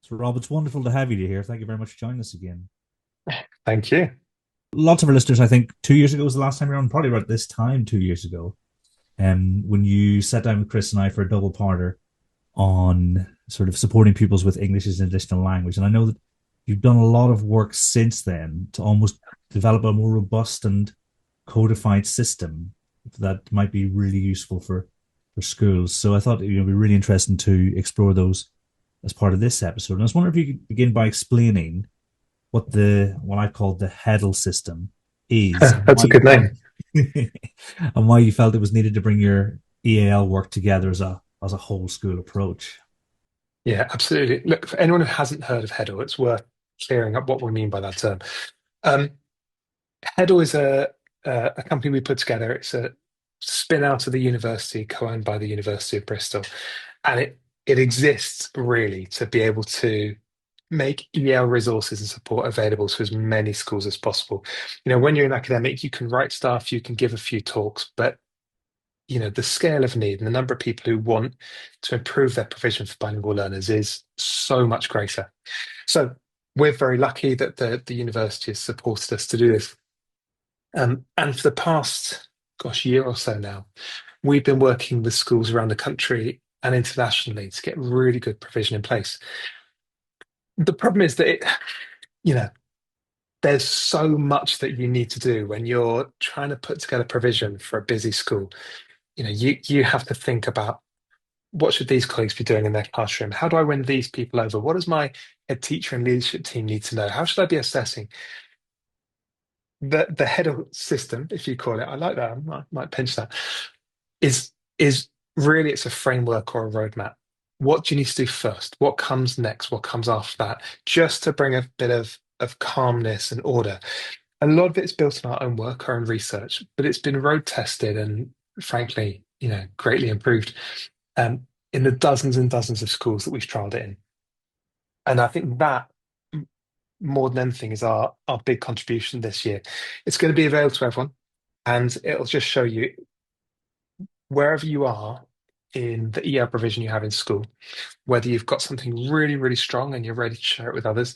So, Rob, it's wonderful to have you here. Thank you very much for joining us again. Thank you. Lots of our listeners, I think 2 years ago was the last time you were on, probably about this time 2 years ago, when you sat down with Chris and I for a double parter on sort of supporting pupils with English as an additional language. And I know that you've done a lot of work since then to almost develop a more robust and codified system that might be really useful for schools. So I thought it'd be really interesting to explore those as part of this episode. And I was wondering if you could begin by explaining what I called the Heddle system is, and That's why a you good felt name. and why you felt it was needed to bring your EAL work together as a whole school approach. Yeah, absolutely. Look, for anyone who hasn't heard of Heddle, it's worth clearing up what we mean by that term. Um, Heddle is a company we put together. It's a spin out of the university, co-owned by the University of Bristol, and it exists really to be able to make EAL resources and support available to as many schools as possible. When you're an academic, you can write stuff, you can give a few talks, but the scale of need and the number of people who want to improve their provision for bilingual learners is so much greater. So we're very lucky that the university has supported us to do this. And for the past, year or so now, we've been working with schools around the country and internationally to get really good provision in place. The problem is that you know, there's so much that you need to do when you're trying to put together provision for a busy school. You have to think about, what should these colleagues be doing in their classroom? How do I win these people over? What does my head teacher and leadership team need to know? How should I be assessing? The Heddle system, if you call it, I like that. I might pinch that. Is really, it's a framework or a roadmap. What do you need to do first? What comes next? What comes after that? Just to bring a bit of calmness and order. A lot of it's built on our own work, our own research, but it's been road tested and frankly, greatly improved in the dozens and dozens of schools that we've trialed it in. And I think that more than anything is our big contribution this year. It's going to be available to everyone, and it'll just show you wherever you are in the EL provision you have in school, whether you've got something really, really strong and you're ready to share it with others,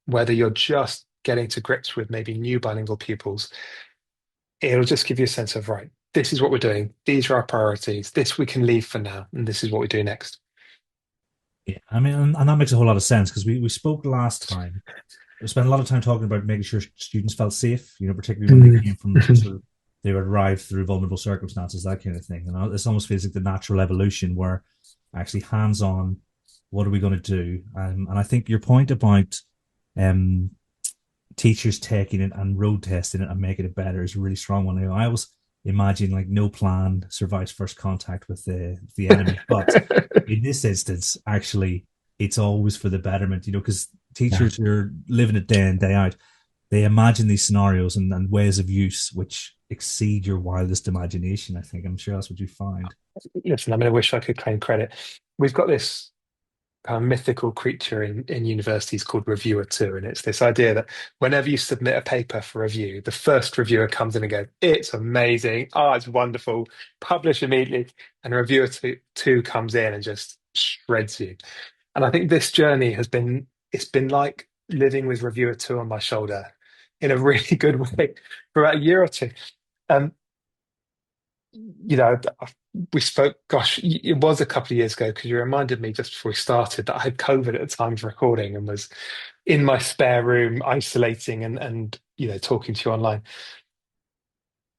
whether you're just getting to grips with maybe new bilingual pupils. It'll just give you a sense of, right, this is what we're doing, these are our priorities, this we can leave for now, and this is what we do next. Yeah, I mean, and that makes a whole lot of sense because we spoke last time. We spent a lot of time talking about making sure students felt safe, particularly when they Mm. came from sort of they were arrived through vulnerable circumstances, that kind of thing. And this almost feels like the natural evolution where actually hands on, what are we going to do? And I think your point about um, teachers taking it and road testing it and making it better is a really strong one. I always imagine like no plan survives first contact with the enemy, but in this instance, actually, it's always for the betterment. Because Yeah. teachers who are living it day in day out, they imagine these scenarios and ways of use which exceed your wildest imagination. I think I'm sure that's what you find. Listen, I wish I could claim credit. We've got this kind of mythical creature in universities called reviewer two, and it's this idea that whenever you submit a paper for review, the first reviewer comes in and goes, "It's amazing! Oh, it's wonderful! Publish immediately!" And reviewer two comes in and just shreds you. And I think this journey it's been like living with reviewer two on my shoulder in a really good way for about a year or two. Um, you know, we spoke, it was a couple of years ago because you reminded me just before we started that I had COVID at the time of recording and was in my spare room isolating and talking to you online.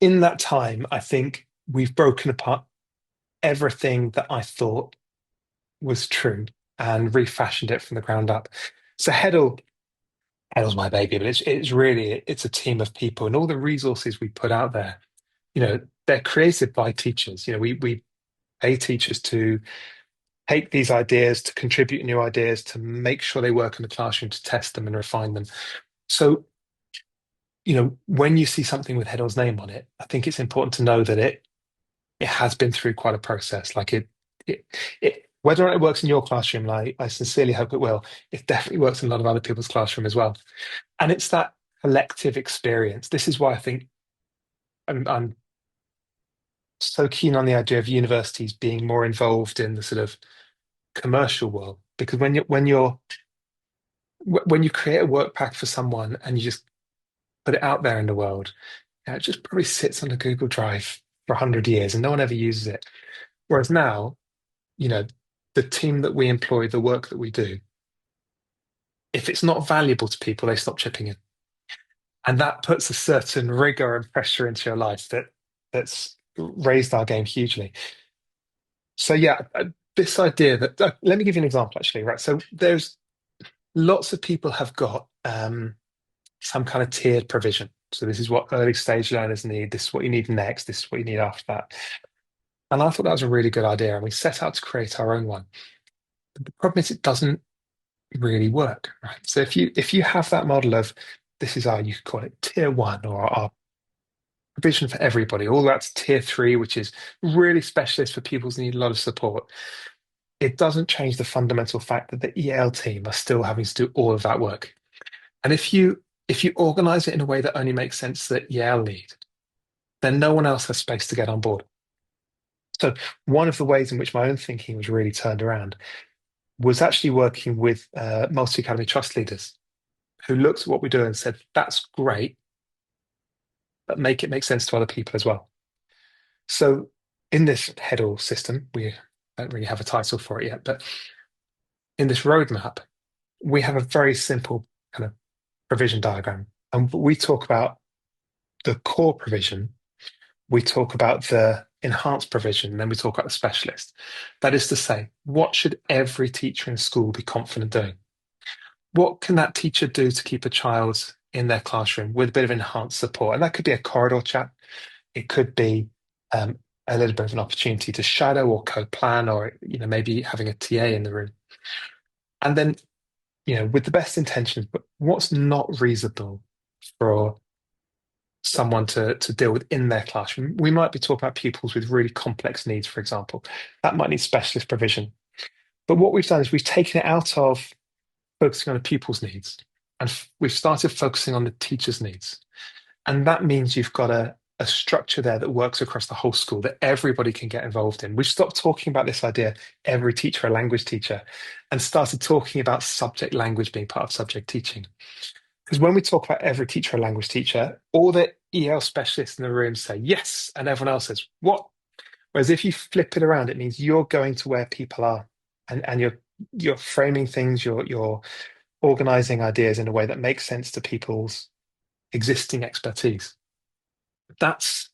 In that time, I think we've broken apart everything that I thought was true and refashioned it from the ground up. So Heddle's my baby, but it's really it's a team of people and all the resources we put out there. They're created by teachers. We pay teachers to take these ideas, to contribute new ideas, to make sure they work in the classroom, to test them and refine them. So, when you see something with Heddle's name on it, I think it's important to know that it has been through quite a process. Like it, whether or not it works in your classroom, and I sincerely hope it will, it definitely works in a lot of other people's classroom as well. And it's that collective experience. This is why I think I'm so keen on the idea of universities being more involved in the sort of commercial world, because when you're when you create a work pack for someone and you just put it out there in the world, it just probably sits on a Google Drive for 100 years and no one ever uses it. Whereas now, you know, the team that we employ, the work that we do, if it's not valuable to people, they stop chipping in. And that puts a certain rigor and pressure into your life that's raised our game hugely. So yeah, this idea that let me give you an example actually, right? So there's lots of people have got some kind of tiered provision. So this is what early stage learners need. This is what you need next. This is what you need after that. And I thought that was a really good idea, and we set out to create our own one. But the problem is, it doesn't really work, right? So if you have that model of this is our, you could call it tier one or our provision for everybody, all that's tier three, which is really specialist for people who need a lot of support. It doesn't change the fundamental fact that the EAL team are still having to do all of that work. And if you organize it in a way that only makes sense that EAL need, then no one else has space to get on board. So one of the ways in which my own thinking was really turned around was actually working with multi-academy trust leaders who looked at what we do and said, that's great, but make it make sense to other people as well. So in this Heddle system, we don't really have a title for it yet, but in this roadmap, we have a very simple kind of provision diagram. And we talk about the core provision, we talk about the enhanced provision, and then we talk about the specialist. That is to say, what should every teacher in school be confident doing? What can that teacher do to keep a child in their classroom with a bit of enhanced support? And that could be a corridor chat. It could be a little bit of an opportunity to shadow or co-plan, or maybe having a TA in the room. And then, with the best intentions, but what's not reasonable for someone to deal with in their classroom? We might be talking about pupils with really complex needs, for example. That might need specialist provision. But what we've done is we've taken it out of focusing on the pupil's needs, and we've started focusing on the teacher's needs. And that means you've got a structure there that works across the whole school that everybody can get involved in. We've stopped talking about this idea, every teacher a language teacher, and started talking about subject language being part of subject teaching. Because when we talk about every teacher a language teacher, all the EL specialists in the room say yes, and everyone else says what? Whereas if you flip it around, it means you're going to where people are, and you're framing things, you're organizing ideas in a way that makes sense to people's existing expertise. That's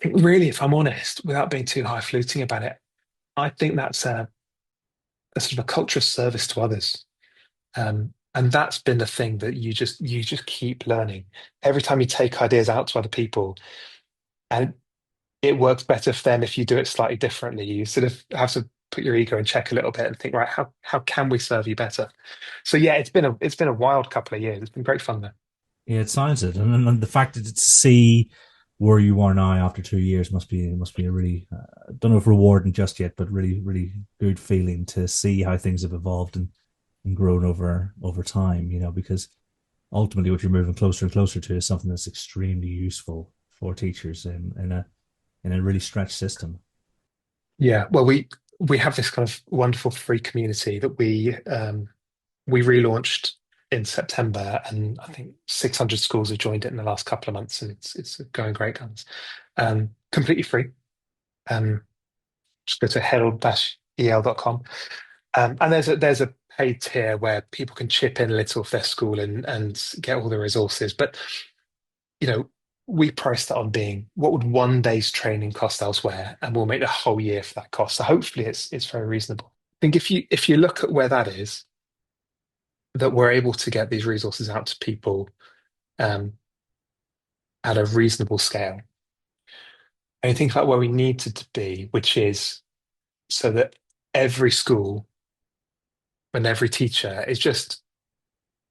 really, if I'm honest, without being too highfalutin about it, I think that's a sort of a culture of service to others. And that's been the thing that you just keep learning. Every time you take ideas out to other people, and it works better for them if you do it slightly differently. You sort of have to put your ego in check a little bit and think, right, how can we serve you better? So yeah, it's been a wild couple of years. It's been great fun though. Yeah, it sounds it, and the fact that to see where you are now after 2 years must be a really don't know if rewarding just yet, but really good feeling to see how things have evolved and grown over time. Because ultimately, what you're moving closer and closer to is something that's extremely useful for teachers in a really stretched system. Yeah, well, we have this kind of wonderful free community that we relaunched in September, and I think 600 schools have joined it in the last couple of months, and it's going great guns. Completely free. Um, just go to heddle-el.com. And there's a paid tier where people can chip in a little of their school and get all the resources. But you know, we priced that on being what would one day's training cost elsewhere, and we'll make the whole year for that cost. So hopefully it's very reasonable. I think if you look at where that is, that we're able to get these resources out to people um, at a reasonable scale. And you think about where we need to be, which is so that every school and every teacher is just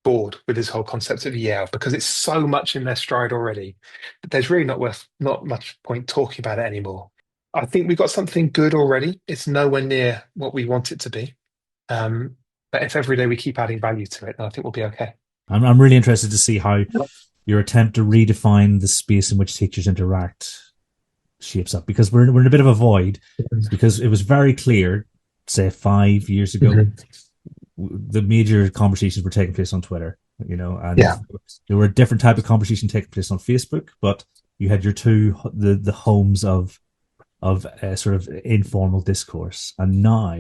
bored with this whole concept of EAL because it's so much in their stride already that there's really not much point talking about it anymore. I think we've got something good already. It's nowhere near what we want it to be. But if every day we keep adding value to it, then I think we'll be okay. I'm really interested to see how your attempt to redefine the space in which teachers interact shapes up, because we're in a bit of a void, because it was very clear, say 5 years ago, the major conversations were taking place on Twitter, and Yeah. there were a different type of conversation taking place on Facebook, but you had your the homes of sort of informal discourse, and now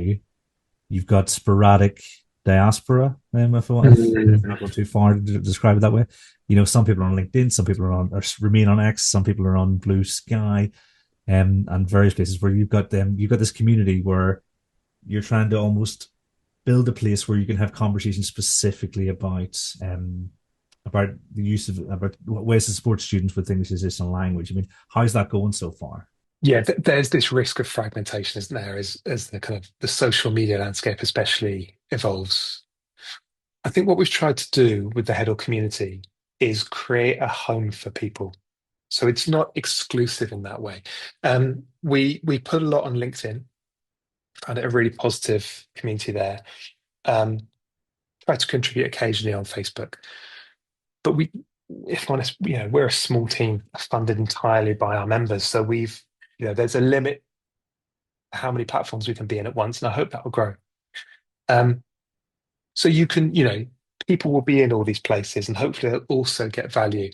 you've got sporadic diaspora. If Mm. we're not going too far to describe it that way, some people are on LinkedIn, some people are on or remain on X, some people are on Blue Sky, and various places where you've got this community where you're trying to almost build a place where you can have conversations specifically about the use of about ways to support students with English as additional language. I mean, how's that going so far? Yeah, there's this risk of fragmentation, isn't there, as the kind of the social media landscape especially evolves. I think what we've tried to do with the Heddle community is create a home for people. So it's not exclusive in that way. We put a lot on LinkedIn, found it a really positive community there. Um, Try to contribute occasionally on Facebook, but if I'm honest, we're a small team funded entirely by our members. So there's a limit to how many platforms we can be in at once, and I hope that will grow. Um, so people will be in all these places, and hopefully they'll also get value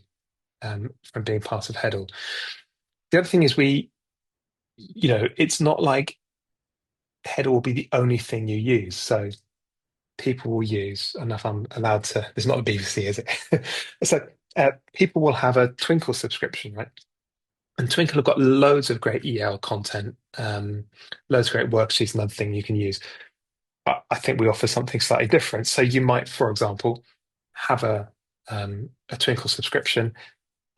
from being part of Heddle. The other thing is it's not like Heddle will be the only thing you use. So people will use, and if I'm allowed to, it's not the BBC, is it? So people will have a Twinkle subscription, right? And Twinkle have got loads of great EAL content, loads of great worksheets and other things you can use. But I think we offer something slightly different. So you might, for example, have a Twinkle subscription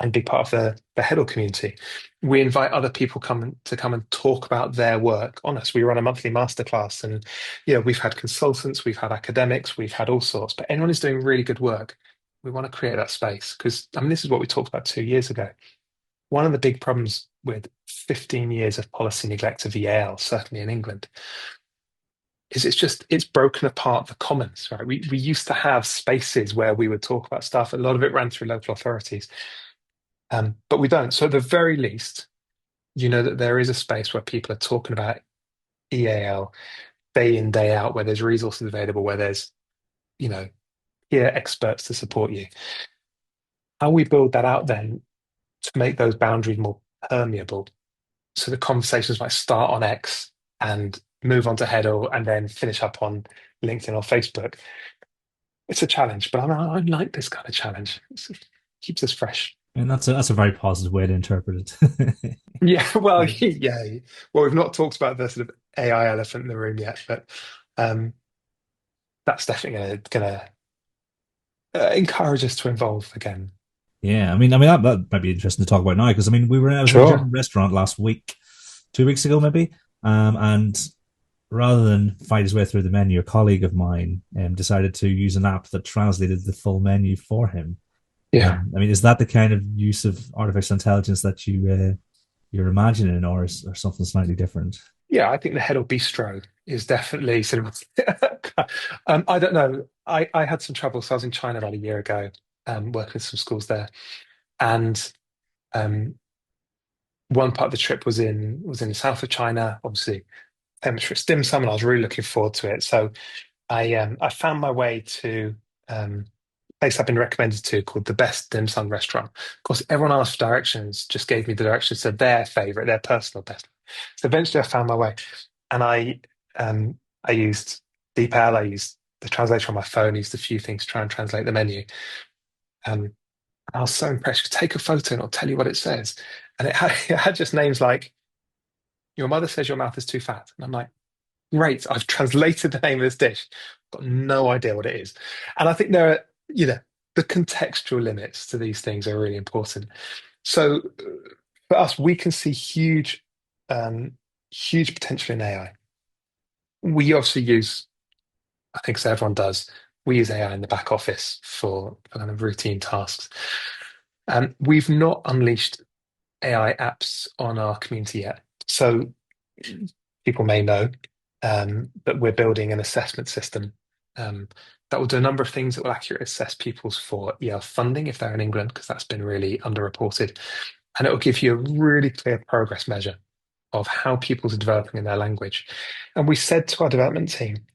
and be part of the Heddle community. We invite other people to come and talk about their work on us. We run a monthly masterclass, and we've had consultants, we've had academics, we've had all sorts. But anyone who's doing really good work, we want to create that space because this is what we talked about 2 years ago. One of the big problems with 15 years of policy neglect of EAL, certainly in England, is it's broken apart the commons, right? We used to have spaces where we would talk about stuff. A lot of it ran through local authorities, but we don't. So at the very least, that there is a space where people are talking about EAL day in, day out, where there's resources available, where there's, you know, peer experts to support you. How we build that out then to make those boundaries more permeable. So the conversations might start on X and move on to Heddle and then finish up on LinkedIn or Facebook. It's a challenge, but I like this kind of challenge. It keeps us fresh. And that's a very positive way to interpret it. Yeah, well, Yeah. yeah. Well, we've not talked about the sort of AI elephant in the room yet, but um, that's definitely gonna encourage us to evolve again. Yeah, that might be interesting to talk about now because I was in a Sure. German restaurant last week, 2 weeks ago maybe, and rather than fight his way through the menu, a colleague of mine decided to use an app that translated the full menu for him. Yeah. Is that the kind of use of artificial intelligence that you're imagining, or something slightly different? Yeah, I think the Heddle Bistro is definitely sort of. I don't know. I had some trouble. So I was in China about a year ago, working with some schools there, and um, one part of the trip was in the south of China, obviously famous for its dim sum, and I was really looking forward to it. So I found my way to a place I've been recommended to called the Best Dim Sum Restaurant. Of course, everyone asked for directions, just gave me the directions to their favorite, their personal best. So eventually I found my way, and I used DeepL, I used the translator on my phone, used a few things to try and translate the menu. Um, I was so impressed. Take a photo and it'll tell you what it says. And it had just names like, your mother says your mouth is too fat. And I'm like, great, I've translated the name of this dish. Got no idea what it is. And I think the contextual limits to these things are really important. So for us, we can see um, huge potential in AI. We obviously use, I think so everyone does, we use AI in the back office for kind of routine tasks. We've not unleashed AI apps on our community yet. So people may know that we're building an assessment system that will do a number of things that will accurately assess pupils for EL funding if they're in England, because that's been really underreported. And it will give you a really clear progress measure of how pupils are developing in their language. And we said to our development team,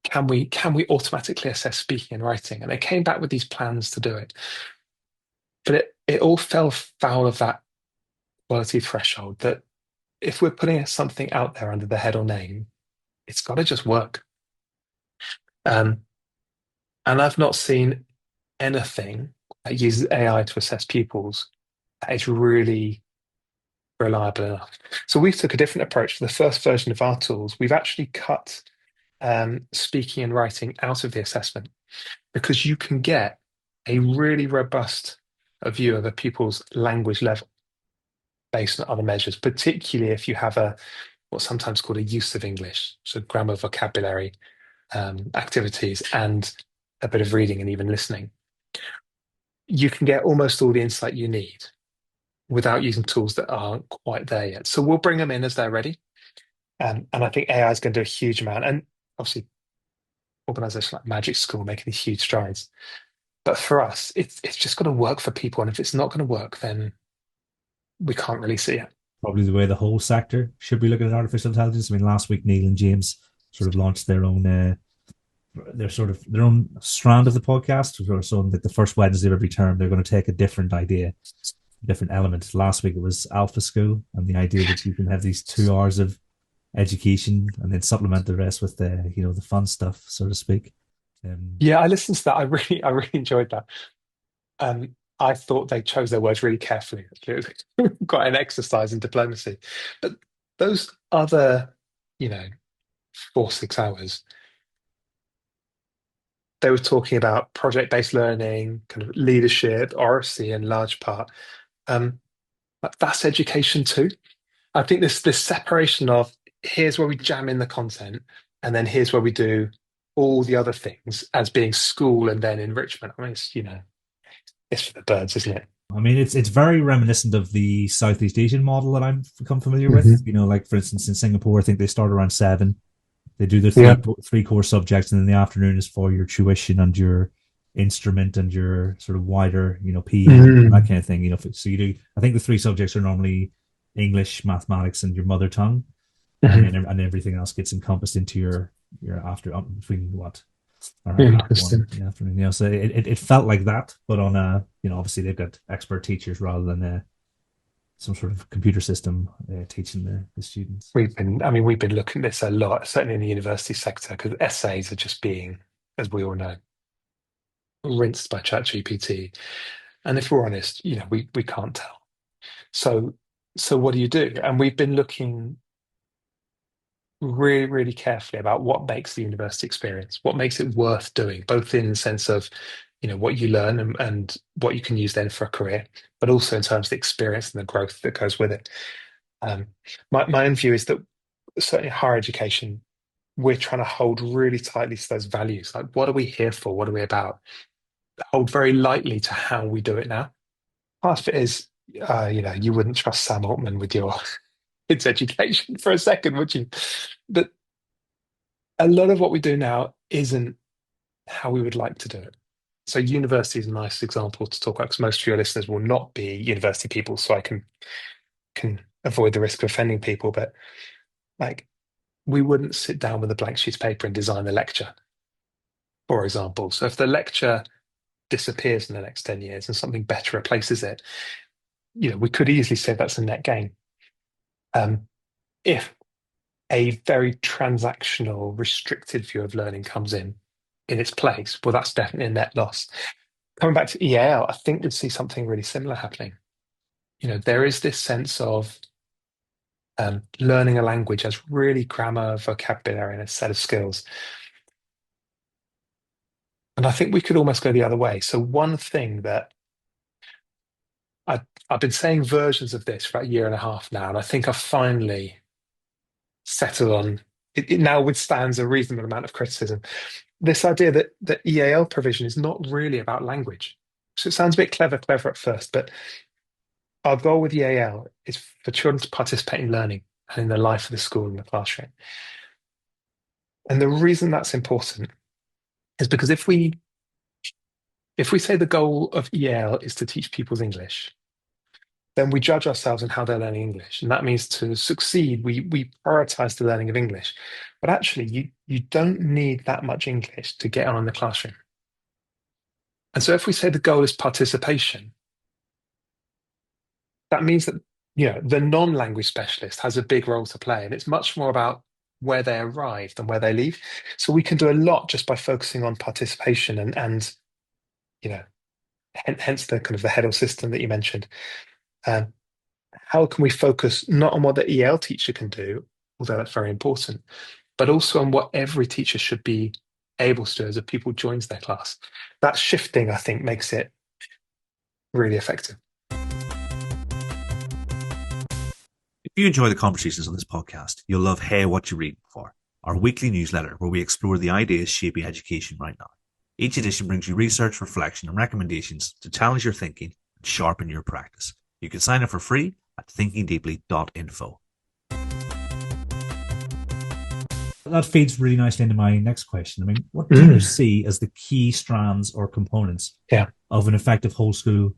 can we automatically assess speaking and writing? And they came back with these plans to do it, but it all fell foul of that quality threshold. That if we're putting something out there under the Heddle name, it's got to just work. Um, and I've not seen anything that uses AI to assess pupils that is really reliable enough. So we took a different approach for the first version of our tools. We've actually cut speaking and writing out of the assessment because you can get a really robust view of a pupil's language level based on other measures, particularly if you have what's sometimes called a use of English, so grammar, vocabulary, activities, and a bit of reading and even listening. You can get almost all the insight you need without using tools that aren't quite there yet. So we'll bring them in as they're ready. And I think AI is going to do a huge amount. And obviously, organizations like Magic School making these huge strides. But for us, it's just got to work for people. And if it's not going to work, then we can't really see it. Probably the way the whole sector should be looking at artificial intelligence. I mean, last week Neil and James sort of launched their own strand of the podcast. So on like the first Wednesday of every term, they're going to take a different idea, different element. Last week it was Alpha School, and the idea that you can have these 2 hours of education and then supplement the rest with the fun stuff, so to speak. Yeah, I listened to that. I really enjoyed that. I thought they chose their words really carefully. It was quite an exercise in diplomacy. But those other, you know, 4, 6 hours, they were talking about project-based learning, kind of leadership, oracy in large part. Um, but that's education too. I think this separation of here's where we jam in the content, and then here's where we do all the other things as being school and then enrichment. I mean, it's for the birds, isn't it? I mean, it's very reminiscent of the Southeast Asian model that I'm become familiar with. Hmm. Like for instance, in Singapore, I think they start around 7. They do the Yeah. three core subjects, and then the afternoon is for your tuition and your instrument and your sort of wider, PE and that Mm. kind of thing. So you do. I think the 3 subjects are normally English, mathematics, and your mother tongue, and Mhm. then everything else gets encompassed into your after between what around half one Interesting. in the afternoon. So it felt like that, but on obviously they've got expert teachers rather than some sort of computer system teaching the students. I mean, we've been looking at this a lot, certainly in the university sector, because essays are just being, as we all know, rinsed by ChatGPT. And if we're honest, we can't tell. So, so what do you do? And we've been looking really, really carefully about what makes the university experience, what makes it worth doing, both in the sense of, what you learn and what you can use then for a career, but also in terms of the experience and the growth that goes with it. Um, my own view is that certainly higher education, we're trying to hold really tightly to those values. Like, what are we here for? What are we about? Hold very lightly to how we do it now. Part of it is, you wouldn't trust Sam Altman with your kids' education for a second, would you? But a lot of what we do now isn't how we would like to do it. So university is a nice example to talk about because most of your listeners will not be university people, so I can avoid the risk of offending people. But like, we wouldn't sit down with a blank sheet of paper and design a lecture, for example. So if the lecture disappears in the next 10 years and something better replaces it, we could easily say that's a net gain. Um, if a very transactional, restricted view of learning comes in its place, well, that's definitely a net loss. Coming back to EAL, I think we'd see something really similar happening. There is this sense of learning a language as really grammar, vocabulary, and a set of skills. And I think we could almost go the other way. So one thing that I've been saying versions of this for about a year and a half now, and I think I've finally settled on it now withstands a reasonable amount of criticism. This idea that EAL provision is not really about language. So it sounds a bit clever at first, but our goal with EAL is for children to participate in learning and in the life of the school and the classroom. And the reason that's important is because if we say the goal of EAL is to teach pupils English, then we judge ourselves on how they're learning English. And that means to succeed, we prioritize the learning of English. But actually, you don't need that much English to get on in the classroom. And so if we say the goal is participation, that means that the non-language specialist has a big role to play, and it's much more about where they arrive than where they leave. So we can do a lot just by focusing on participation and you know hence the kind of the Heddle system that you mentioned. Um, how can we focus not on what the EL teacher can do, although that's very important, but also on what every teacher should be able to do as a pupil joins their class? That shifting, I think, makes it really effective. If you enjoy the conversations on this podcast, you'll love Hey What You Reading For, our weekly newsletter where we explore the ideas shaping education right now. Each edition brings you research, reflection, and recommendations to challenge your thinking and sharpen your practice. You can sign up for free at thinkingdeeply.info. That feeds really nicely into my next question. I mean, what do you see as the key strands or components of an effective whole school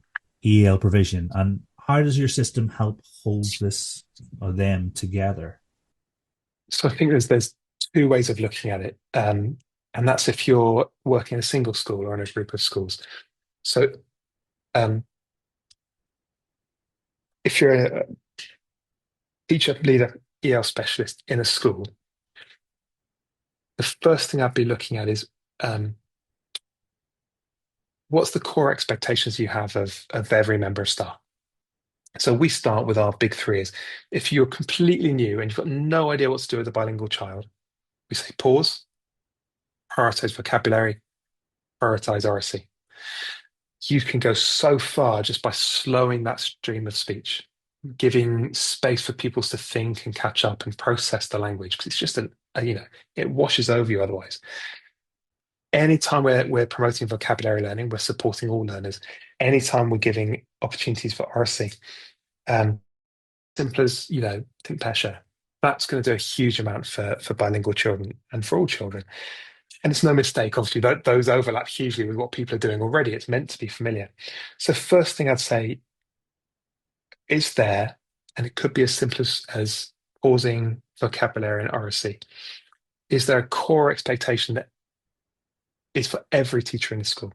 EAL provision, and how does your system help hold this or them together? So I think there's two ways of looking at it, and that's if you're working in a single school or in a group of schools. So um, if you're a teacher, leader, EL specialist in a school, the first thing I'd be looking at is what's the core expectations you have of every member of staff. So we start with our big three is if you're completely new and you've got no idea what to do with a bilingual child, we say pause, prioritize vocabulary, prioritize RSC. You can go so far just by slowing that stream of speech, giving space for pupils to think and catch up and process the language, because it's just it washes over you otherwise. Anytime we're promoting vocabulary learning, we're supporting all learners. Anytime we're giving opportunities for RSC, simple as think pair share. That's going to do a huge amount for bilingual children and for all children. And it's no mistake, obviously, that those overlap hugely with what people are doing already. It's meant to be familiar. So first thing I'd say is there, and it could be as simple as pausing vocabulary and RSC. Is there a core expectation that is for every teacher in the school?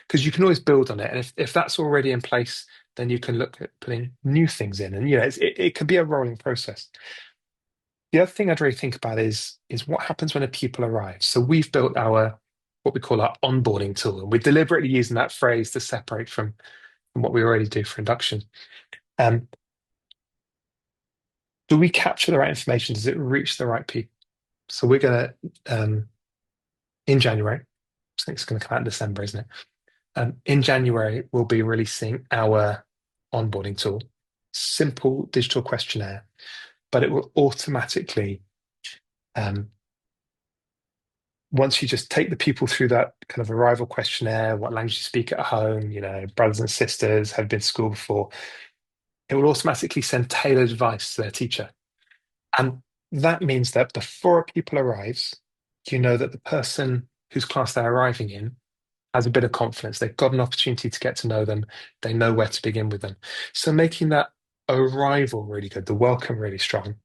Because you can always build on it. And if that's already in place, then you can look at putting new things in. And it can be a rolling process. The other thing I'd really think about is what happens when a pupil arrives. So we've built what we call our onboarding tool, and we're deliberately using that phrase to separate from what we already do for induction. Do we capture the right information? Does it reach the right people? So we're going to, in January, I think it's going to come out in December, isn't it? In January, we'll be releasing our onboarding tool, simple digital questionnaire, but it will automatically, once you just take the pupil through that kind of arrival questionnaire, what language you speak at home, brothers and sisters, have been to school before, it will automatically send tailored advice to their teacher. And that means that before a pupil arrives, you know that the person whose class they're arriving in has a bit of confidence. They've got an opportunity to get to know them. They know where to begin with them. So making that arrival really good, the welcome really strong,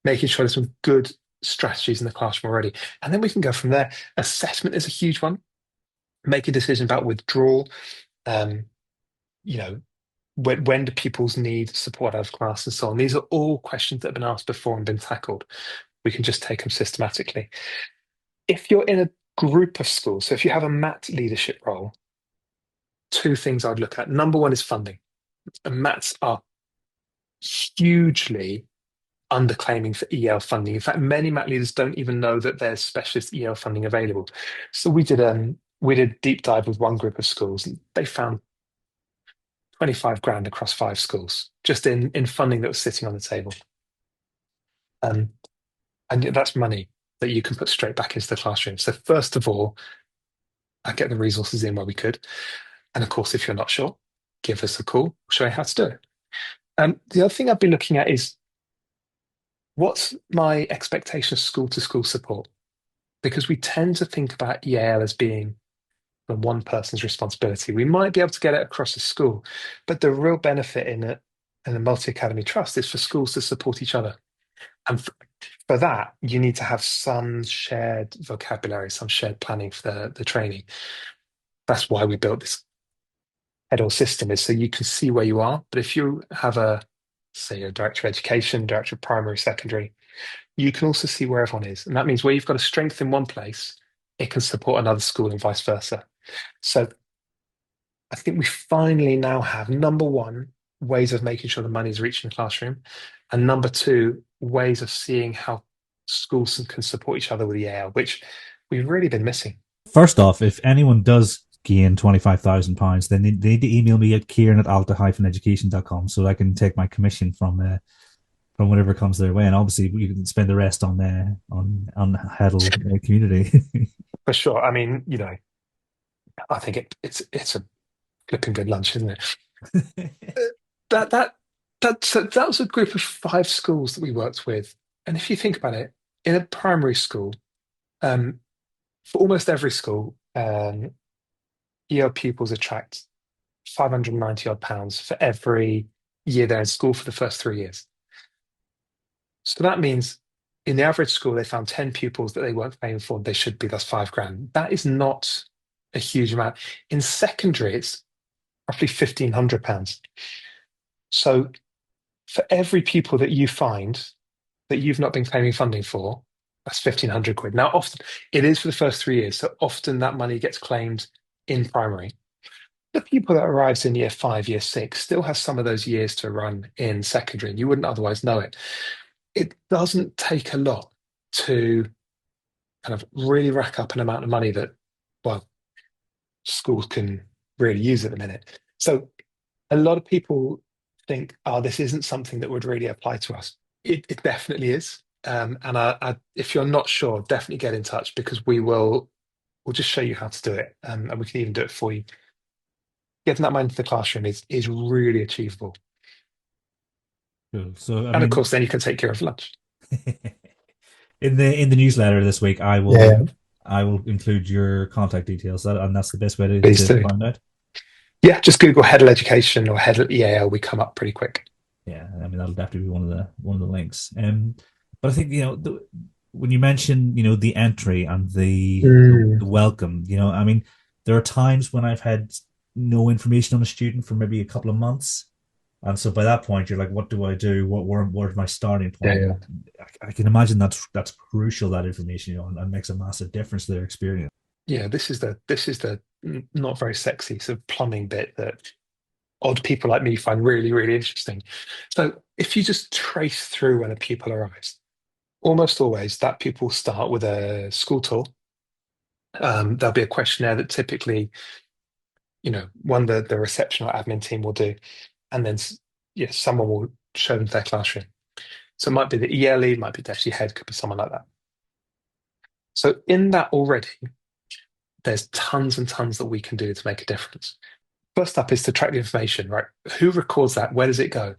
making sure there's some good strategies in the classroom already. And then we can go from there. Assessment is a huge one. Make a decision about withdrawal. When do pupils need support out of class and so on? These are all questions that have been asked before and been tackled. We can just take them systematically. If you're in a group of schools, so if you have a MAT leadership role, two things I'd look at. Number one is funding. And MATs are hugely underclaiming for EL funding. In fact, many MAT leaders don't even know that there's specialist EL funding available. So we did a deep dive with one group of schools, and they found 25 grand across 5 schools, just in funding that was sitting on the table. And that's money that you can put straight back into the classroom. So first of all, I get the resources in where we could. And of course, if you're not sure, give us a call. We'll show you how to do it. The other thing I'd be looking at is what's my expectation of school-to-school support? Because we tend to think about EAL as being the one person's responsibility. We might be able to get it across a school, but the real benefit in a multi-academy trust is for schools to support each other. And For that, you need to have some shared vocabulary, some shared planning for the training. That's why we built this Heddle system, is so you can see where you are. But if you have say, a director of education, director of primary, secondary, you can also see where everyone is. And that means where you've got a strength in one place, it can support another school and vice versa. So I think we finally now have, number one, ways of making sure the money is reaching the classroom. And number two, ways of seeing how schools can support each other with the EAL, which we've really been missing. First off, if anyone does gain £25,000, then they need to email me at Kieran at alta-education.com so I can take my commission from whatever comes their way. And obviously, you can spend the rest on Heddle community. For sure. I mean, I think it's a flipping good lunch, isn't it? that was a group of 5 schools that we worked with, and if you think about it, in a primary school, for almost every school, EL pupils attract 590 odd pounds for every year they're in school for the first 3 years. So that means in the average school, they found 10 pupils that they weren't paying for. They should be, that's £5,000. That is not a huge amount. In secondary, it's roughly £1,500. So for every pupil that you find that you've not been claiming funding for, that's 1,500 quid. Now, often it is for the first 3 years. So often that money gets claimed in primary. The pupil that arrives in year 5, year 6 still has some of those years to run in secondary, and you wouldn't otherwise know it. It doesn't take a lot to kind of really rack up an amount of money that, well, schools can really use at the minute. So a lot of people think, oh, this isn't something that would really apply to us. It definitely is. And if you're not sure, definitely get in touch, because we'll just show you how to do it. And we can even do it for you. Getting that money into the classroom is really achievable. Cool. So, and of course, then you can take care of lunch. in the newsletter this week, I will include your contact details, and that's the best way to find out. Yeah, just Google Heddle Education or Heddle EAL. We come up pretty quick. Yeah, I mean that'll definitely be one of the links. But I think when you mention the entry and the welcome, I mean there are times when I've had no information on a student for maybe a couple of months. And so by that point, you're like, what do I do? Where's my starting point? Yeah. I can imagine that's crucial, that information, and makes a massive difference to their experience. Yeah, this is the not very sexy sort of plumbing bit that odd people like me find really, really interesting. So if you just trace through when a pupil arrives, almost always that pupil start with a school tour. There'll be a questionnaire that typically, one the reception or admin team will do. And then, someone will show them their classroom. So it might be the ELE, might be deputy head, could be someone like that. So in that already, there's tons and tons that we can do to make a difference. First up is to track the information, right? Who records that? Where does it go?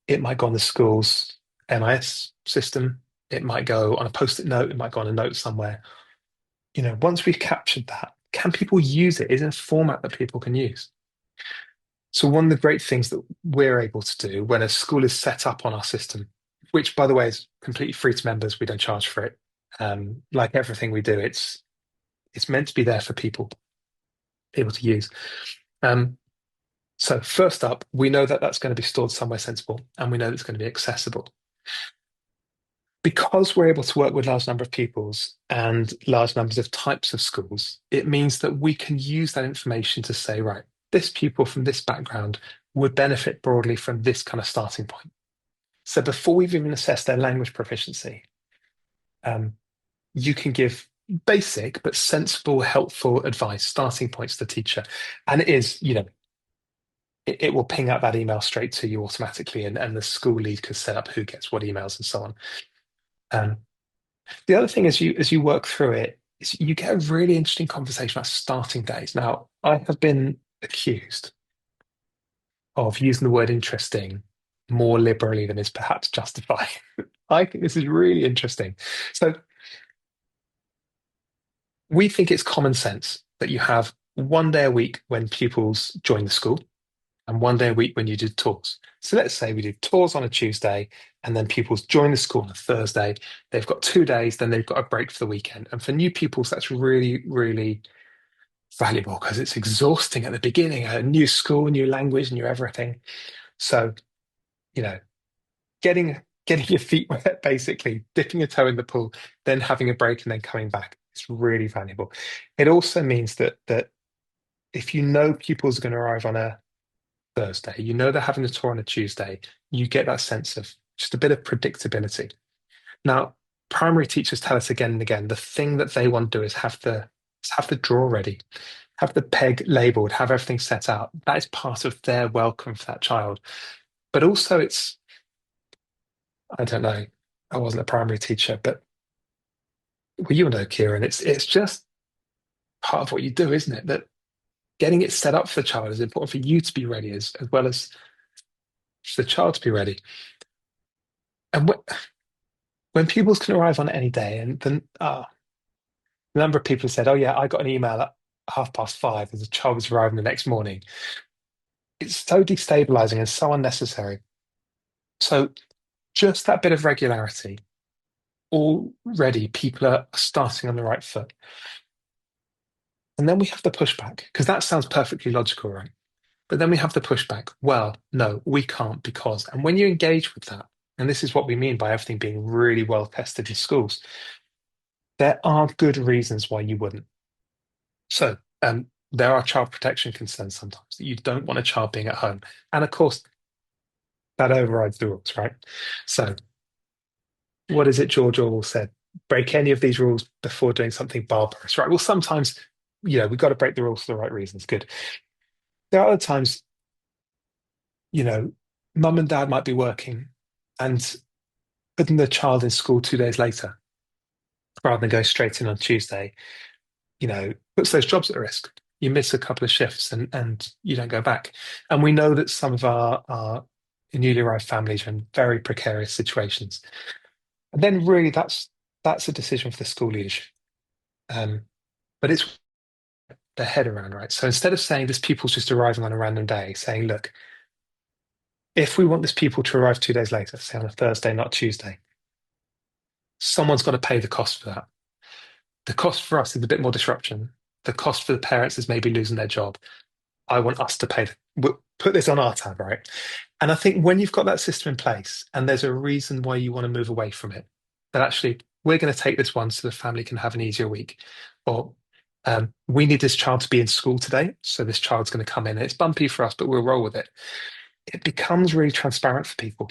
It might go on the school's MIS system. It might go on a post-it note. It might go on a note somewhere. Once we've captured that, can people use it? Is it a format that people can use? So one of the great things that we're able to do when a school is set up on our system, which by the way is completely free to members, we don't charge for it. Like everything we do, it's meant to be there for people able to use. So first up, we know that that's going to be stored somewhere sensible, and we know it's going to be accessible. Because we're able to work with large number of pupils and large numbers of types of schools, it means that we can use that information to say, right, this pupil from this background would benefit broadly from this kind of starting point. So before we've even assessed their language proficiency, you can give basic but sensible, helpful advice, starting points to the teacher. And it is, it will ping out that email straight to you automatically, and the school lead can set up who gets what emails and so on. The other thing as you work through it is you get a really interesting conversation about starting days. Now, I have been accused of using the word interesting more liberally than is perhaps justified. I think this is really interesting. So we think it's common sense that you have one day a week when pupils join the school, and 1 day a week when you did tours. So let's say we did tours on a Tuesday, and then pupils join the school on a Thursday. They've got 2 days, then they've got a break for the weekend. And for new pupils, that's really, really valuable because it's exhausting at the beginning, a new school, new language, new everything. So, you know, getting your feet wet, basically, dipping your toe in the pool, then having a break and then coming back. It's really valuable. It also means that if you know pupils are going to arrive on a Thursday, you know they're having a tour on a Tuesday, you get that sense of just a bit of predictability. Now, primary teachers tell us again and again, the thing that they want to do is have the drawer ready, have the peg labeled, have everything set out. That is part of their welcome for that child. But also I don't know, I wasn't a primary teacher, but well, you know, Kieran, it's just part of what you do, isn't it? That getting it set up for the child is important for you to be ready as well as for the child to be ready. And when pupils can arrive on any day, and then the number of people who said, "Oh yeah, I got an email at 5:30 as the child was arriving the next morning," it's so destabilizing and so unnecessary. So just that bit of regularity, already people are starting on the right foot. And then we have the pushback, because that sounds perfectly logical, right? But then we have the pushback. Well, no, we can't because. And when you engage with that, and this is what we mean by everything being really well tested in schools, there are good reasons why you wouldn't. So there are child protection concerns sometimes that you don't want a child being at home. And of course, that overrides the rules, right? So what is it George Orwell said? Break any of these rules before doing something barbarous, right? Well, sometimes, we've got to break the rules for the right reasons. Good. There are other times, mum and dad might be working and putting the child in school 2 days later rather than going straight in on Tuesday, puts those jobs at risk. You miss a couple of shifts and you don't go back. And we know that some of our newly arrived families are in very precarious situations. And then really that's a decision for the school leadership. But it's their head around, right? So instead of saying this pupil's just arriving on a random day, saying, look, if we want this pupil to arrive 2 days later, say on a Thursday, not Tuesday, someone's got to pay the cost for that. The cost for us is a bit more disruption. The cost for the parents is maybe losing their job. I want us to pay. We'll put this on our tab, right? And I think when you've got that system in place and there's a reason why you want to move away from it, that actually we're going to take this one so the family can have an easier week. Or we need this child to be in school today, so this child's going to come in. And it's bumpy for us, but we'll roll with it. It becomes really transparent for people.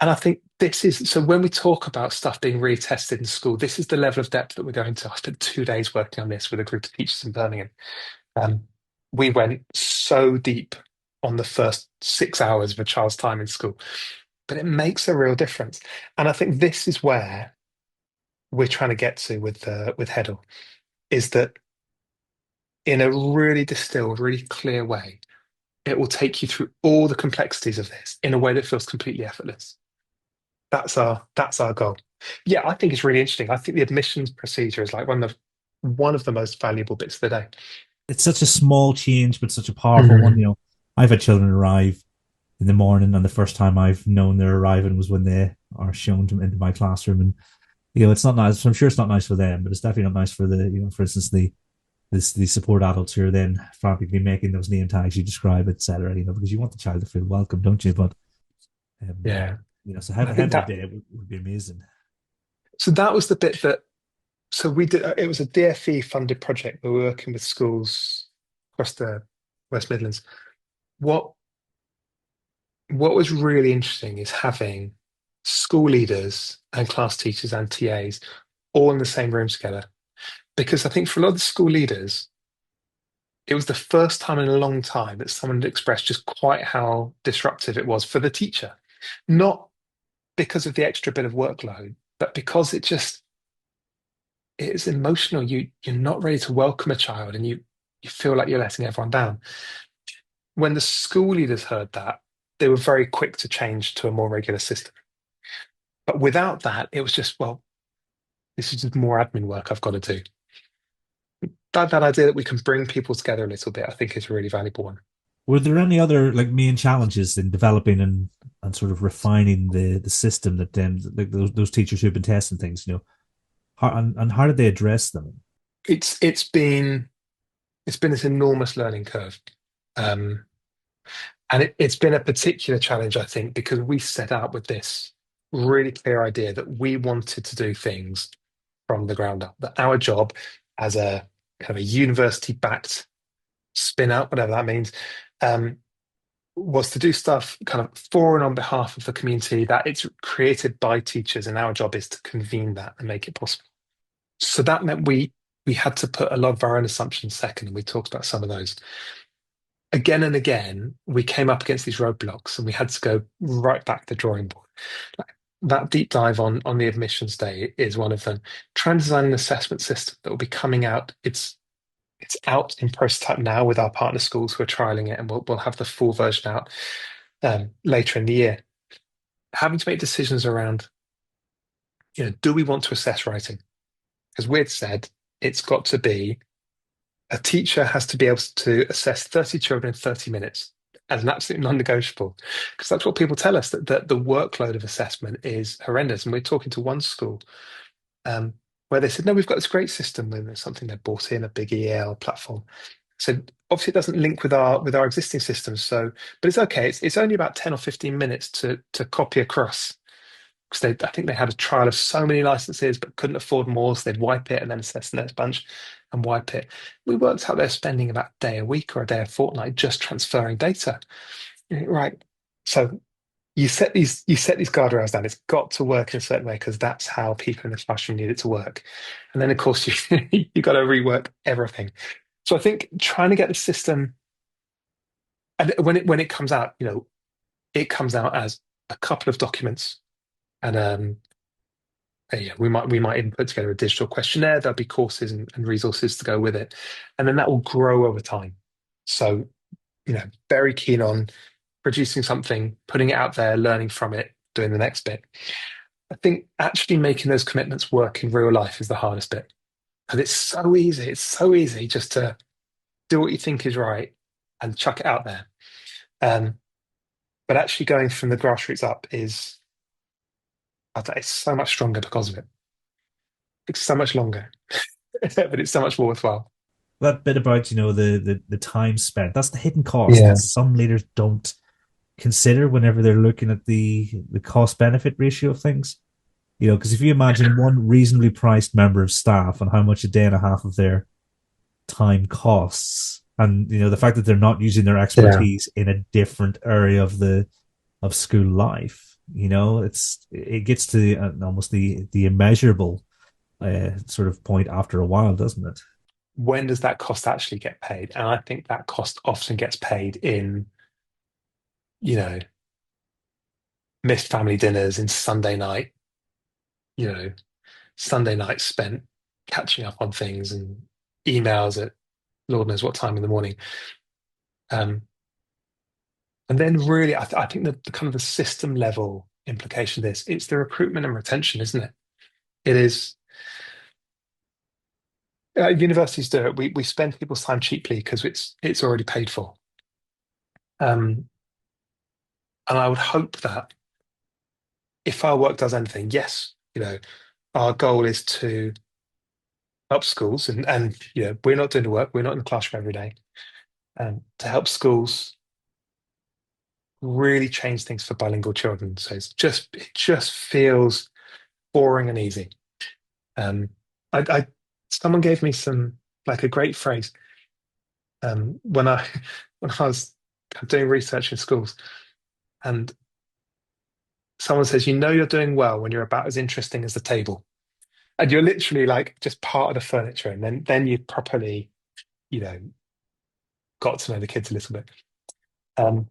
And I think this is, so when we talk about stuff being retested in school, this is the level of depth that we're going to. I spent 2 days working on this with a group of teachers in Birmingham. We went so deep on the first 6 hours of a child's time in school, but it makes a real difference. And I think this is where we're trying to get to with Heddle, is that in a really distilled, really clear way, it will take you through all the complexities of this in a way that feels completely effortless. That's our goal. Yeah, I think it's really interesting. I think the admissions procedure is like one of the most valuable bits of the day. It's such a small change, but such a powerful one. Mhm. I've had children arrive in the morning, and the first time I've known they're arriving was when they are shown into my classroom, and it's not nice. I'm sure it's not nice for them, but it's definitely not nice for for instance, the support adults who are then frantically making those name tags you describe, etc. Because you want the child to feel welcome, don't you? But Yeah, so I think having a day would be amazing. so. That was the bit that. So we did. It was a DFE funded project. We were working with schools across the West Midlands. What was really interesting is having school leaders and class teachers and TAs all in the same room together. Because I think for a lot of the school leaders, it was the first time in a long time that someone had expressed just quite how disruptive it was for the teacher. Not because of the extra bit of workload, but because it's emotional. You're not ready to welcome a child and you feel like you're letting everyone down. When the school leaders heard that, they were very quick to change to a more regular system. But without that, it was just, well, this is just more admin work I've got to do. That idea that we can bring people together a little bit, I think is a really valuable one. Were there any other like main challenges in developing and sort of refining the system that then like those teachers who've been testing things, and how did they address them? It's been this enormous learning curve. Um, and it's been a particular challenge, I think, because we set out with this really clear idea that we wanted to do things from the ground up, that our job as a kind of a university backed spin out, whatever that means, um, was to do stuff kind of for and on behalf of the community, that it's created by teachers, and our job is to convene that and make it possible. So that meant we had to put a lot of our own assumptions second, and we talked about some of those. Again and again, we came up against these roadblocks, and we had to go right back to the drawing board. Like, that deep dive on the admissions day is one of them. Try and design an assessment system that will be coming out. It's out in prototype now with our partner schools who are trialing it, and we'll have the full version out later in the year. Having to make decisions around, do we want to assess writing? Because we'd said it's got to be a teacher has to be able to assess 30 children in 30 minutes as an absolute non-negotiable, because that's what people tell us, that the workload of assessment is horrendous. And we're talking to one school um, where they said, no, we've got this great system, and there's something they bought in, a big EAL platform. So obviously it doesn't link with our existing systems. So, but it's okay. It's only about 10 or 15 minutes to copy across. Because I think they had a trial of so many licenses but couldn't afford more, so they'd wipe it and then assess the next bunch and wipe it. We worked out they're spending about a day a week or a day a fortnight just transferring data. Right. So you set these guardrails down. It's got to work in a certain way because that's how people in the classroom need it to work. And then of course you got to rework everything. So I think trying to get the system, and when it comes out, it comes out as a couple of documents, and yeah, we might even put together a digital questionnaire. There'll be courses and resources to go with it, and then that will grow over time. So, very keen on producing something, putting it out there, learning from it, doing the next bit. I think actually making those commitments work in real life is the hardest bit, because it's so easy. It's so easy just to do what you think is right and chuck it out there. Um, but actually going from the grassroots up it's so much stronger because of it. It's so much longer, but it's so much more worthwhile. That bit about the time spent, that's the hidden cost Yeah. that some leaders don't consider whenever they're looking at the cost benefit ratio of things. Because if you imagine one reasonably priced member of staff and how much a day and a half of their time costs, and the fact that they're not using their Yeah. expertise in a different area of school life, it gets to almost the immeasurable sort of point after a while, doesn't it? When does that cost actually get paid? And I think that cost often gets paid in, you know, missed family dinners, in you know, Sunday night spent catching up on things, and emails at Lord knows what time in the morning. Um, and then really, I think the kind of the system level implication of this, it's the recruitment and retention, isn't it? It is. Universities do it. We spend people's time cheaply because it's already paid for. Um, and I would hope that if our work does anything, yes, our goal is to help schools, and we're not doing the work, we're not in the classroom every day, to help schools really change things for bilingual children. So it just feels boring and easy. Um, I someone gave me some, like, a great phrase when I when I was doing research in schools, and someone says, you're doing well when you're about as interesting as the table, and you're literally like just part of the furniture, and then you properly, you know, got to know the kids a little bit. Um,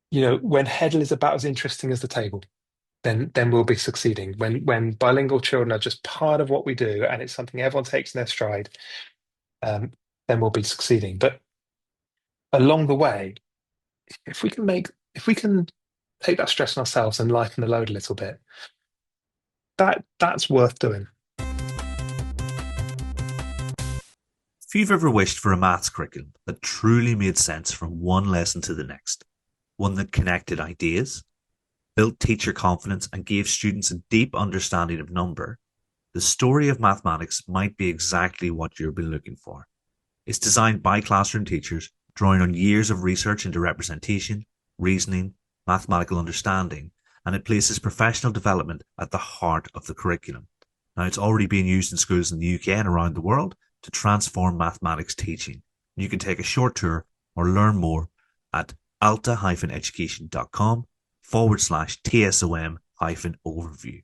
when Heddle is about as interesting as the table, then we'll be succeeding. When bilingual children are just part of what we do, and it's something everyone takes in their stride, um, then we'll be succeeding. But along the way, if we can take that stress on ourselves and lighten the load a little bit, that's worth doing. A you've ever wished for a maths curriculum that truly made sense from one lesson to the next, one that connected ideas, built teacher confidence, and gave students a deep understanding of number, the story of mathematics might be exactly what you've been looking for. It's designed by classroom teachers, drawing on years of research into representation, reasoning, mathematical understanding, and it places professional development at the heart of the curriculum. Now, it's already being used in schools in the UK and around the world to transform mathematics teaching. You can take a short tour or learn more at alta-education.com/TSOM-overview.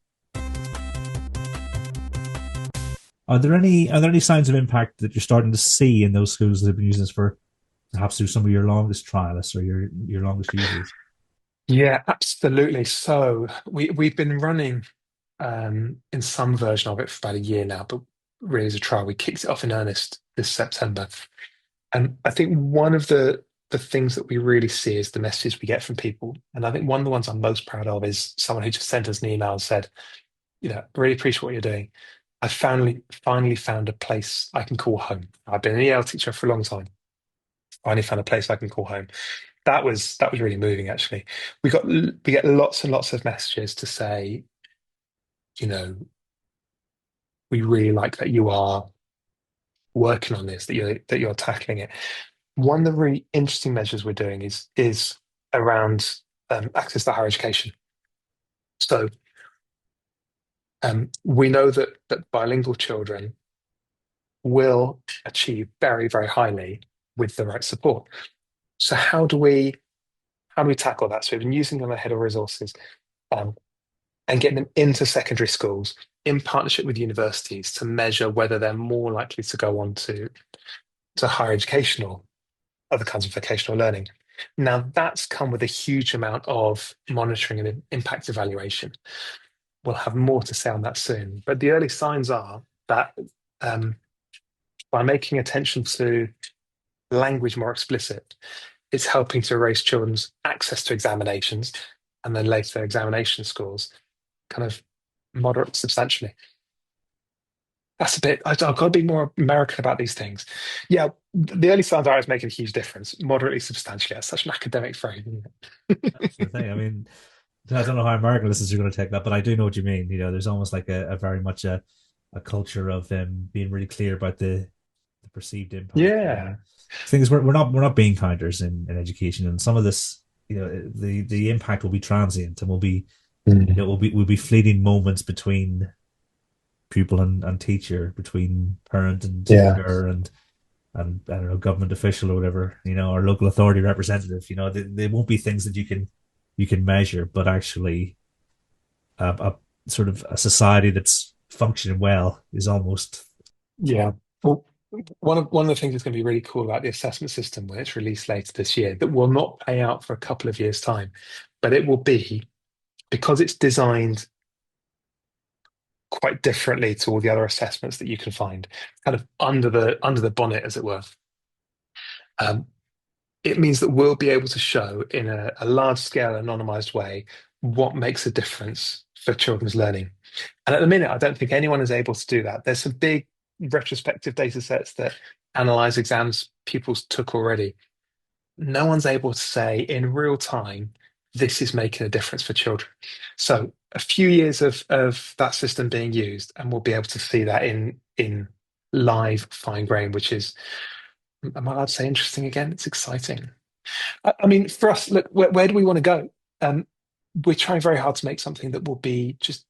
Are there any signs of impact that you're starting to see in those schools that have been using this for perhaps through some of your longest trialists or your longest users? Yeah, absolutely. So we've been running in some version of it for about a year now, but really as a trial, we kicked it off in earnest this September. And I think one of the things that we really see is the messages we get from people. And I think one of the ones I'm most proud of is someone who just sent us an email and said, really appreciate what you're doing. I finally found a place I can call home. I've been an EAL teacher for a long time. Finally found a place I can call home. That was really moving, actually. We get lots and lots of messages to say, we really like that you are working on this, that you're tackling it. One of the really interesting measures we're doing is around access to higher education. So we know that bilingual children will achieve very, very highly with the right support. So how do we tackle that? So we've been using the Heddle resources and getting them into secondary schools in partnership with universities to measure whether they're more likely to go on to higher education or other kinds of vocational learning. Now, that's come with a huge amount of monitoring and impact evaluation. We'll have more to say on that soon. But the early signs are that by making attention to language more explicit, it's helping to raise children's access to examinations and then later their examination scores kind of moderate substantially. That's a bit, I've got to be more American about these things. Yeah, the early signs are it's making a huge difference. Moderately substantially. That's such an academic phrase, isn't it? That's the thing. I mean, I don't know how American listeners are going to take that, but I do know what you mean. There's almost like a very much a culture of being really clear about the perceived impact. Yeah. The thing is, we're not being kinders in education, and some of this, the impact will be transient, and will be fleeting moments between pupil and teacher, between parent and tutor, and I don't know, government official or whatever, or local authority representative. They won't be things that you can measure, but actually, a sort of a society that's functioning well is almost. Yeah. Well, one of the things that's going to be really cool about the assessment system when it's released later this year that will not pay out for a couple of years' time, but it will be because it's designed quite differently to all the other assessments that you can find, kind of under the bonnet, as it were. It means that we'll be able to show in a large-scale, anonymized way what makes a difference for children's learning. And at the minute, I don't think anyone is able to do that. There's some big retrospective data sets that analyze exams pupils took already. No one's able to say in real time, this is making a difference for children. So a few years of that system being used, and we'll be able to see that in live fine grain, which is, am I allowed to say interesting again? It's exciting. I mean, for us, look, where do we want to go? We're trying very hard to make something that will be just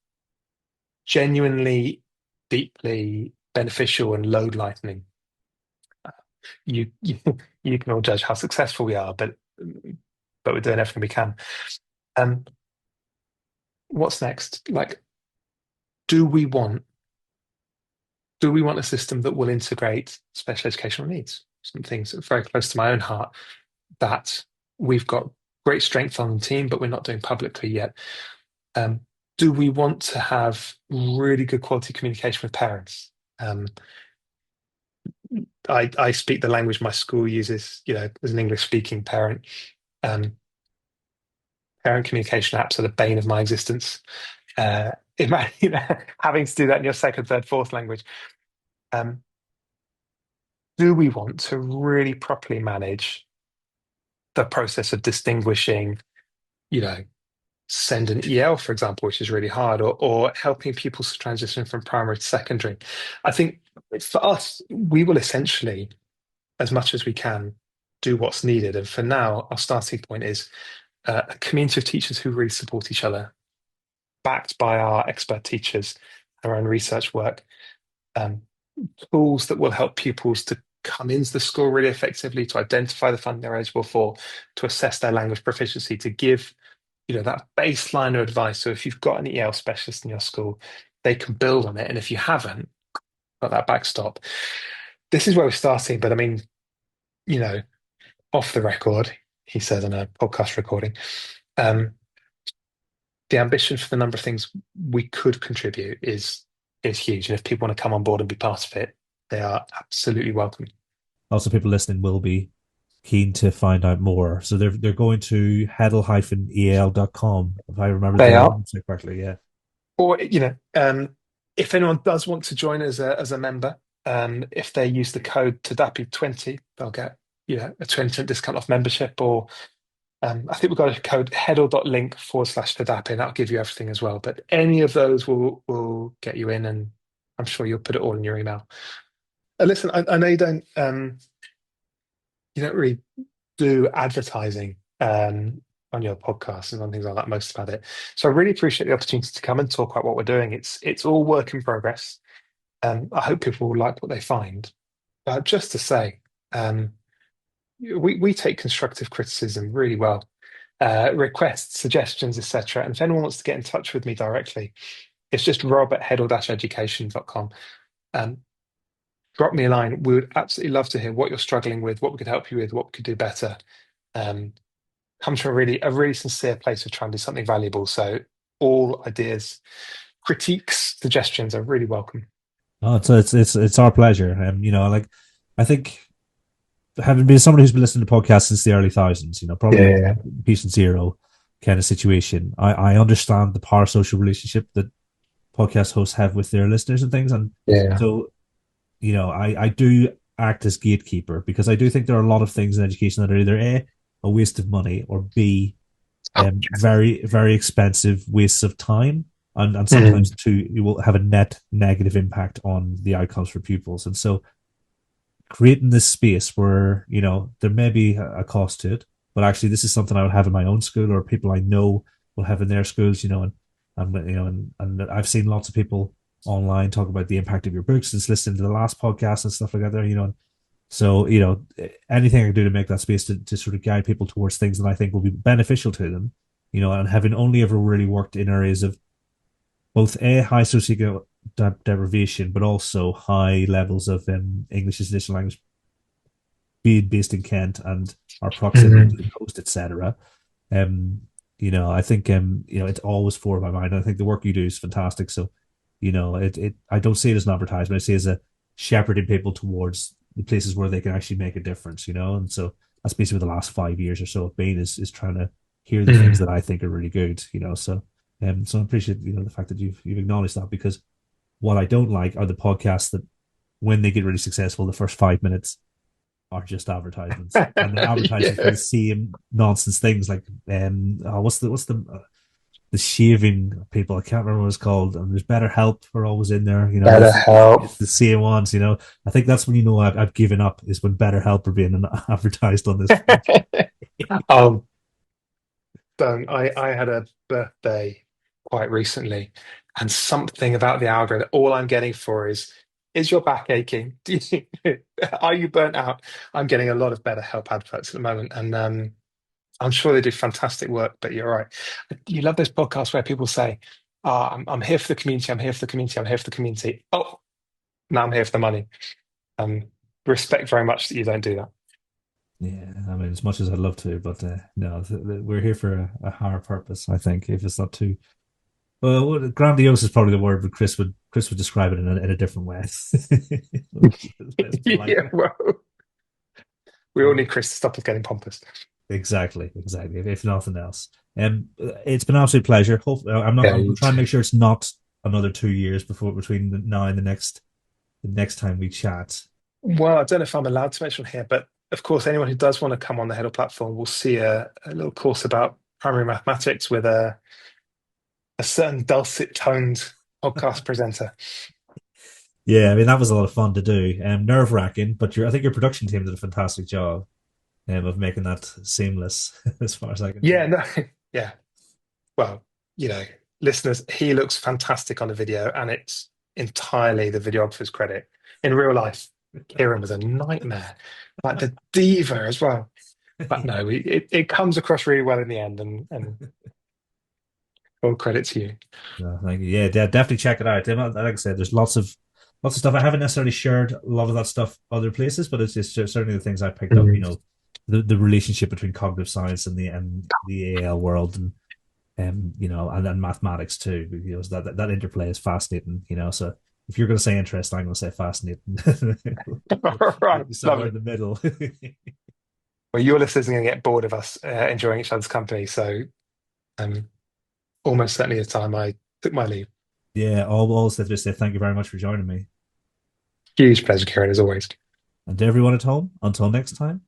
genuinely, deeply beneficial and load lightening. You can all judge how successful we are, but we're doing everything we can. What's next? Like, do we want a system that will integrate special educational needs? Some things that are very close to my own heart that we've got great strength on the team, but we're not doing publicly yet. Do we want to have really good quality communication with parents? I speak the language my school uses, as an English speaking parent. Parent communication apps are the bane of my existence. Having to do that in your second, third, fourth language. do we want to really properly manage the process of distinguishing, you know, send an EAL, for example, which is really hard, or helping people to transition from primary to secondary? I think for us, we will essentially, as much as we can, do what's needed. And for now, our starting point is a community of teachers who really support each other, backed by our expert teachers, our own research work, um, tools that will help pupils to come into the school really effectively, to identify the funding they're eligible for, to assess their language proficiency, to give that baseline of advice. So if you've got an EL specialist in your school, they can build on it. And if you haven't got that backstop, this is where we're starting. But I mean, off the record, he says on a podcast recording, the ambition for the number of things we could contribute is huge. And if people want to come on board and be part of it, they are absolutely welcome. Also, people listening will be keen to find out more. So they're going to heddle-eal.com, if I remember They the are. website correctly. Yeah. Or, if anyone does want to join as a member, if they use the code TDAPI20, they'll get a 20% discount off membership. Or I think we've got a code heddle.link/TDAPI, and that'll give you everything as well. But any of those will get you in, and I'm sure you'll put it all in your email. Listen, I know you don't really do advertising on your podcast and on things like that, most about it. So I really appreciate the opportunity to come and talk about what we're doing. It's all work in progress. I hope people will like what they find. Just to say, we take constructive criticism really well, requests, suggestions, etc. And if anyone wants to get in touch with me directly, it's just rob@heddle-education.com. Drop me a line. We would absolutely love to hear what you're struggling with, what we could help you with, what we could do better. Come from a really sincere place of trying to do something valuable. So all ideas, critiques, suggestions are really welcome. Oh, it's our pleasure. I think, having been somebody who's been listening to podcasts since the early thousands, probably patient zero kind of situation, I understand the parasocial relationship that podcast hosts have with their listeners and things. And so, I do act as gatekeeper, because I do think there are a lot of things in education that are either a waste of money, or B, very, very expensive wastes of time. And sometimes too, you will have a net negative impact on the outcomes for pupils. And so creating this space where, there may be a cost to it, but actually this is something I would have in my own school, or people I know will have in their schools, and I've seen lots of people online talk about the impact of your books since listening to the last podcast and stuff like that there, and so, anything I can do to make that space to sort of guide people towards things that I think will be beneficial to them, and having only ever really worked in areas of both high socioeconomic deprivation, but also high levels of English as additional language, being based in Kent and our proximity to the coast, etc. I think it's always for my mind. I think the work you do is fantastic. So, I don't see it as an advertisement. I see it as a shepherding people towards the places where they can actually make a difference. And so that's basically what the last 5 years or so have been, is trying to hear the things that I think are really good. So I appreciate the fact that you've acknowledged that, because what I don't like are the podcasts that, when they get really successful, the first 5 minutes are just advertisements, and they're advertising for the same nonsense things, like what's the shaving people, I can't remember what it's called, and there's Better Help are always in there. Better Help, it's the same ones. I think that's when I've given up, is when Better Help are being advertised on this. I had a birthday quite recently, and something about the algorithm, all I'm getting for is your back aching? Are you burnt out? I'm getting a lot of Better Help adverts at the moment, and I'm sure they do fantastic work. But you're right. You love those podcasts where people say, I'm here for the community. I'm here for the community. I'm here for the community. Oh, now I'm here for the money. Respect very much that you don't do that. Yeah, I mean, as much as I'd love to, but no, we're here for a higher purpose. I think, if it's not too, well, grandiose is probably the word, but Chris would describe it in a different way. Yeah, well, we all need Chris to stop us getting pompous. Exactly. If nothing else, it's been an absolute pleasure. I'm trying to make sure it's not another 2 years between now and the next time we chat. Well, I don't know if I'm allowed to mention here, but of course, anyone who does want to come on the Heddle platform will see a little course about primary mathematics with a certain dulcet toned podcast presenter. Yeah, I mean that was a lot of fun to do. Nerve wracking, but I think your production team did a fantastic job of making that seamless, as far as I can Yeah, tell. no, yeah. Well, you know, listeners, he looks fantastic on the video, and it's entirely the videographer's credit. In real life, Kieran was a nightmare, like the diva as well. But no, it comes across really well in the end, and all credit to you. No, thank you. Yeah, definitely check it out. Like I said, there's lots of stuff. I haven't necessarily shared a lot of that stuff other places, but it's just certainly the things I picked up. Mm. The relationship between cognitive science and the EAL world, and mathematics too. So that interplay is fascinating. So if you're going to say interest, I'm going to say fascinating. All right, Somewhere lovely. in the middle. Well, your listeners are going to get bored of us enjoying each other's company, so um, almost certainly the time I took my leave. Yeah, all I just say thank you very much for joining me. Huge pleasure, Kieran, as always. And to everyone at home, until next time,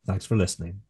thanks for listening.